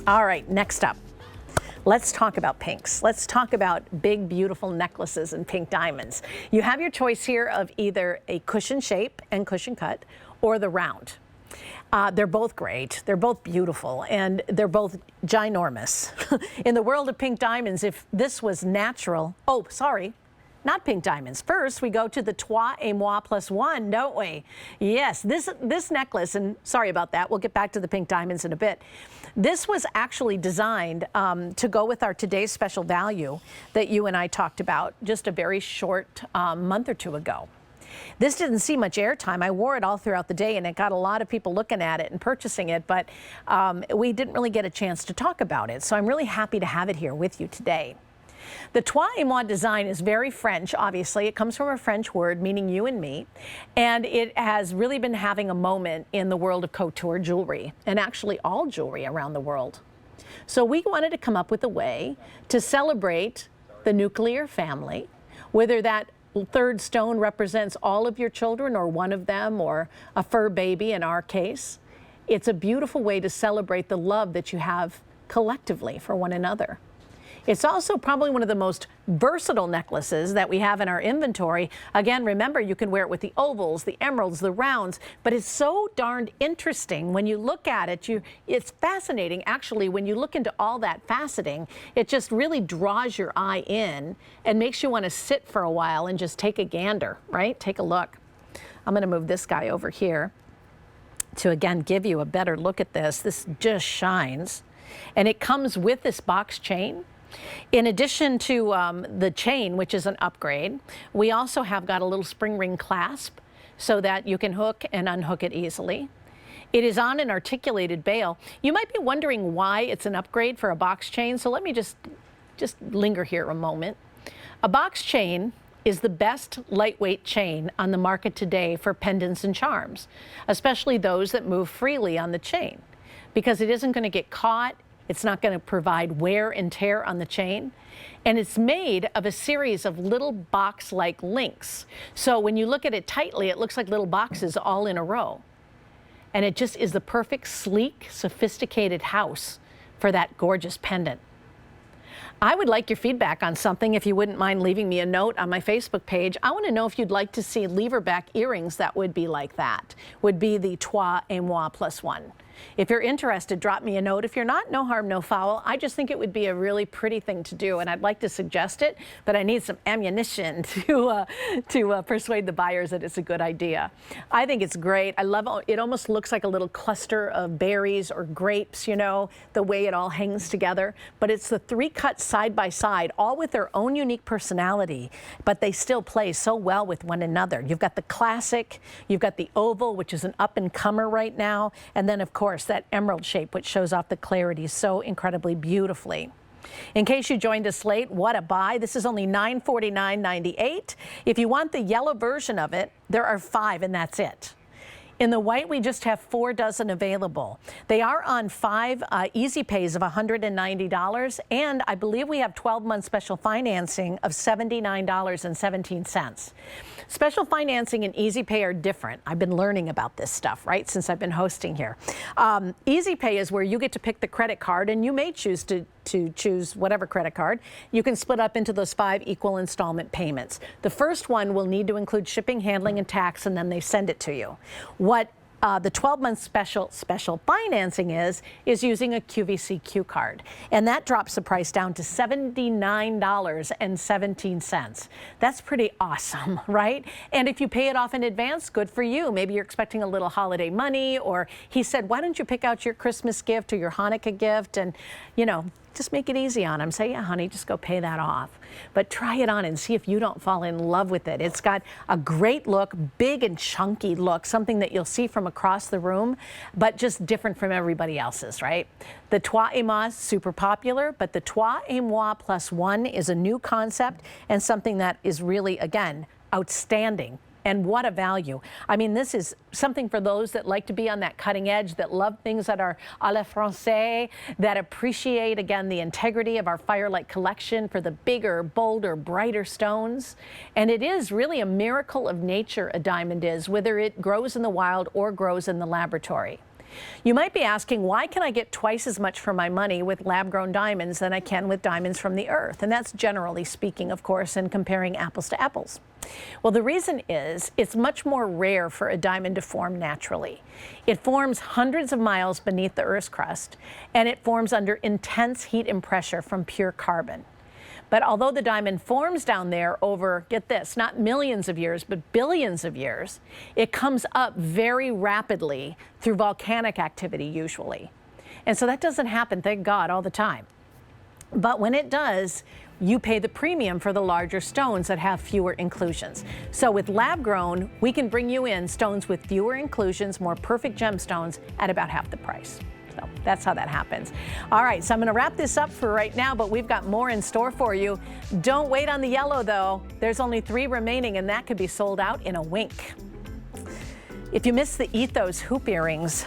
All right, next up. Let's talk about pinks. Let's talk about big, beautiful necklaces and pink diamonds. You have your choice here of either a cushion shape and cushion cut or the round. They're both great, they're both beautiful, and they're both ginormous. In the world of pink diamonds, if this was natural, oh, sorry, not pink diamonds. First, we go to the Trois et Moi +1, don't we? Yes, this necklace, and sorry about that, we'll get back to the pink diamonds in a bit. This was actually designed to go with our today's special value that you and I talked about just a very short month or two ago. This didn't see much airtime. I wore it all throughout the day, and it got a lot of people looking at it and purchasing it, but we didn't really get a chance to talk about it. So I'm really happy to have it here with you today. The Trois et Moi design is very French, obviously. It comes from a French word meaning you and me, and it has really been having a moment in the world of couture jewelry, and actually all jewelry around the world. So we wanted to come up with a way to celebrate the nuclear family, whether that third stone represents all of your children or one of them or a fur baby in our case. It's a beautiful way to celebrate the love that you have collectively for one another. It's also probably one of the most versatile necklaces that we have in our inventory. Again, remember, you can wear it with the ovals, the emeralds, the rounds, but it's so darned interesting. When you look at it, it's fascinating. Actually, when you look into all that faceting, it just really draws your eye in and makes you want to sit for a while and just take a gander, right? Take a look. I'm going to move this guy over here to, again, give you a better look at this. This just shines. And it comes with this box chain. In addition to the chain, which is an upgrade, we also have got a little spring ring clasp so that you can hook and unhook it easily. It is on an articulated bail. You might be wondering why it's an upgrade for a box chain, so let me just linger here a moment. A box chain is the best lightweight chain on the market today for pendants and charms, especially those that move freely on the chain, because it isn't going to get caught. It's not going to provide wear and tear on the chain. And it's made of a series of little box-like links. So when you look at it tightly, it looks like little boxes all in a row. And it just is the perfect, sleek, sophisticated house for that gorgeous pendant. I would like your feedback on something, if you wouldn't mind leaving me a note on my Facebook page. I want to know if you'd like to see lever-back earrings that would be like that, would be the Trois et Moi +1. If you're interested, drop me a note. If you're not, no harm, no foul. I just think it would be a really pretty thing to do, and I'd like to suggest it, but I need some ammunition to persuade the buyers that it's a good idea. I think it's great. I love it. It almost looks like a little cluster of berries or grapes, you know, the way it all hangs together. But it's the three cuts side by side, all with their own unique personality, but they still play so well with one another. You've got the classic, you've got the oval, which is an up-and-comer right now, and then, of course, that emerald shape, which shows off the clarity so incredibly beautifully. In case you joined us late, what a buy. This is only $949.98. If you want the yellow version of it, there are 5, and that's it. In the white, we just have 4 dozen available. They are on 5 easy pays of $190, and I believe we have 12-month special financing of $79.17. Special financing and easy pay are different. I've been learning about this stuff, right, since I've been hosting here. Easy pay is where you get to pick the credit card, and you may choose to choose whatever credit card. You can split up into those 5 equal installment payments. The first one will need to include shipping, handling, and tax, and then they send it to you. What the 12-month special financing is using a QVC Q card, and that drops the price down to $79.17. That's pretty awesome, right? And if you pay it off in advance, good for you. Maybe you're expecting a little holiday money, or he said, why don't you pick out your Christmas gift or your Hanukkah gift, and, you know, just make it easy on him. Say, yeah, honey, just go pay that off. But try it on and see if you don't fall in love with it. It's got a great look, big and chunky look, something that you'll see from across the room, but just different from everybody else's, right? The Trois et Moi is super popular, but the Trois et Moi +1 is a new concept and something that is really, again, outstanding. And what a value. I mean, this is something for those that like to be on that cutting edge, that love things that are à la française, that appreciate, again, the integrity of our Firelight collection for the bigger, bolder, brighter stones. And it is really a miracle of nature, a diamond is, whether it grows in the wild or grows in the laboratory. You might be asking, why can I get twice as much for my money with lab-grown diamonds than I can with diamonds from the earth? And that's generally speaking, of course, and comparing apples to apples. Well, the reason is it's much more rare for a diamond to form naturally. It forms hundreds of miles beneath the Earth's crust, and it forms under intense heat and pressure from pure carbon. But although the diamond forms down there over, get this, not millions of years, but billions of years, it comes up very rapidly through volcanic activity usually. And so that doesn't happen, thank God, all the time. But when it does, you pay the premium for the larger stones that have fewer inclusions. So with lab grown, we can bring you in stones with fewer inclusions, more perfect gemstones at about half the price. So that's how that happens. All right, so I'm going to wrap this up for right now, but we've got more in store for you. Don't wait on the yellow, though. There's only 3 remaining, and that could be sold out in a wink. If you missed the Ethos hoop earrings,